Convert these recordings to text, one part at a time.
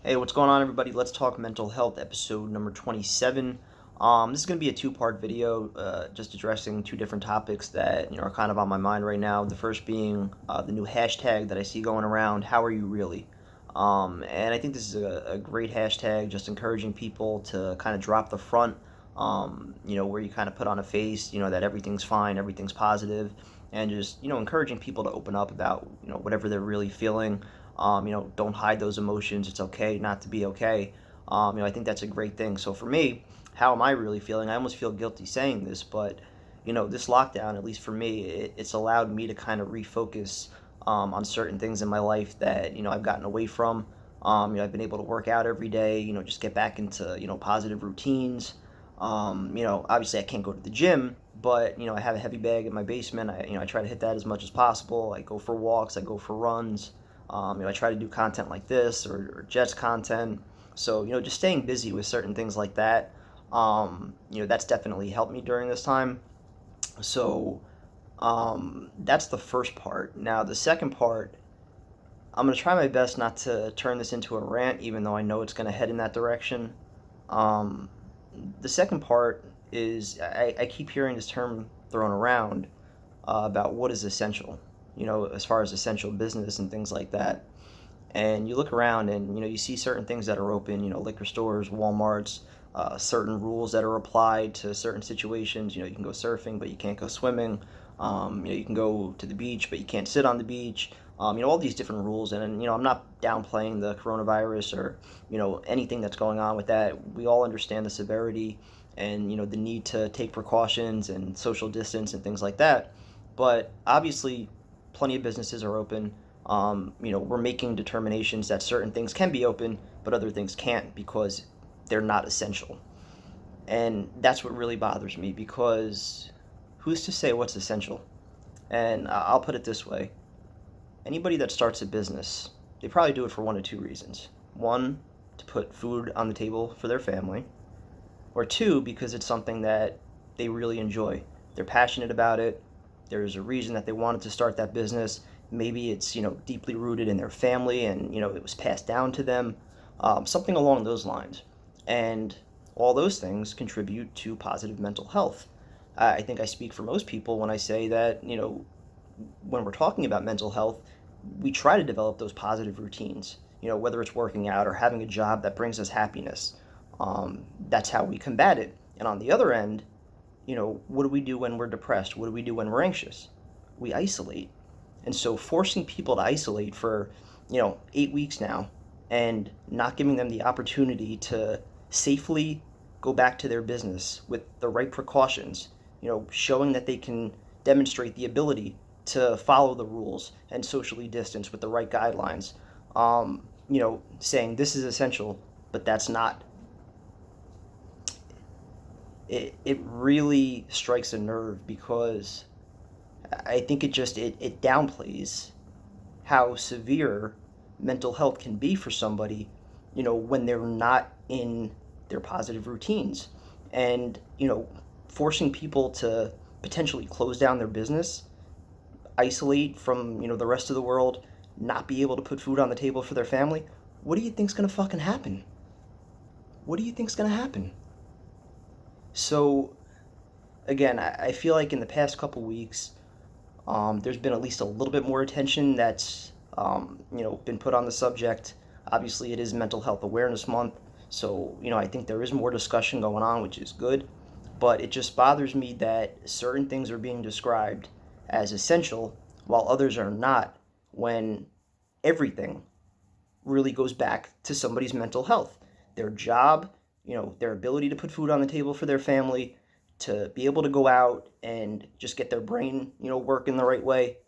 Hey, what's going on, everybody? Let's talk mental health, episode number 27. This is going to be a two-part video, just addressing two different topics that are kind of on my mind right now. The first being the new hashtag that I see going around. How are you really? And I think this is a great hashtag, just encouraging people to kind of drop the front. Where you kind of put on a face, that everything's fine, everything's positive, and just encouraging people to open up about whatever they're really feeling. Don't hide those emotions. It's okay not to be okay. I think that's a great thing. So for me, how am I really feeling? I almost feel guilty saying this, but this lockdown, at least for me, it's allowed me to kind of refocus on certain things in my life that I've gotten away from. I've been able to work out every day. Just get back into positive routines. Obviously I can't go to the gym, but I have a heavy bag in my basement. I try to hit that as much as possible. I go for walks. I go for runs. I try to do content like this or Jets content. So, just staying busy with certain things like that, that's definitely helped me during this time. So, that's the first part. Now, the second part, I'm going to try my best not to turn this into a rant, even though I know it's going to head in that direction. Um, the second part is I keep hearing this term thrown around about what is essential, as far as essential business and things like that. And you look around and you see certain things that are open, liquor stores, Walmarts, certain rules that are applied to certain situations. You can go surfing, but you can't go swimming. You can go to the beach, but you can't sit on the beach. All these different rules. And I'm not downplaying the coronavirus or anything that's going on with that. We all understand the severity and the need to take precautions and social distance and things like that. But obviously, plenty of businesses are open. We're making determinations that certain things can be open, but other things can't because they're not essential. And that's what really bothers me because who's to say what's essential? And I'll put it this way: anybody that starts a business, they probably do it for one of two reasons. One, to put food on the table for their family, or two, because it's something that they really enjoy. They're passionate about it. There's a reason that they wanted to start that business. Maybe it's deeply rooted in their family, and it was passed down to them, something along those lines. And all those things contribute to positive mental health. I think I speak for most people when I say that when we're talking about mental health, we try to develop those positive routines. Whether it's working out or having a job that brings us happiness. That's how we combat it. And on the other end, what do we do when we're depressed? What do we do when we're anxious? We isolate. And so forcing people to isolate for, 8 weeks now and not giving them the opportunity to safely go back to their business with the right precautions, showing that they can demonstrate the ability to follow the rules and socially distance with the right guidelines, saying this is essential, but that's not. It really strikes a nerve because I think it downplays how severe mental health can be for somebody, when they're not in their positive routines. And, forcing people to potentially close down their business, isolate from, the rest of the world, not be able to put food on the table for their family, what do you think's gonna fucking happen? What do you think's gonna happen? So, again, I feel like in the past couple weeks, there's been at least a little bit more attention that's been put on the subject. Obviously, it is Mental Health Awareness Month, so I think there is more discussion going on, which is good. But it just bothers me that certain things are being described as essential while others are not, when everything really goes back to somebody's mental health, their job, their ability to put food on the table for their family, to be able to go out and just get their brain, working the right way.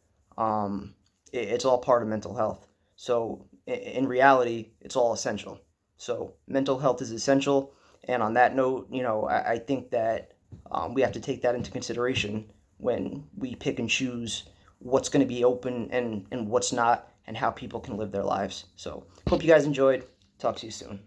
It's all part of mental health. So in reality, it's all essential. So mental health is essential. And on that note, I think that we have to take that into consideration when we pick and choose what's going to be open and what's not, and how people can live their lives. So hope you guys enjoyed. Talk to you soon.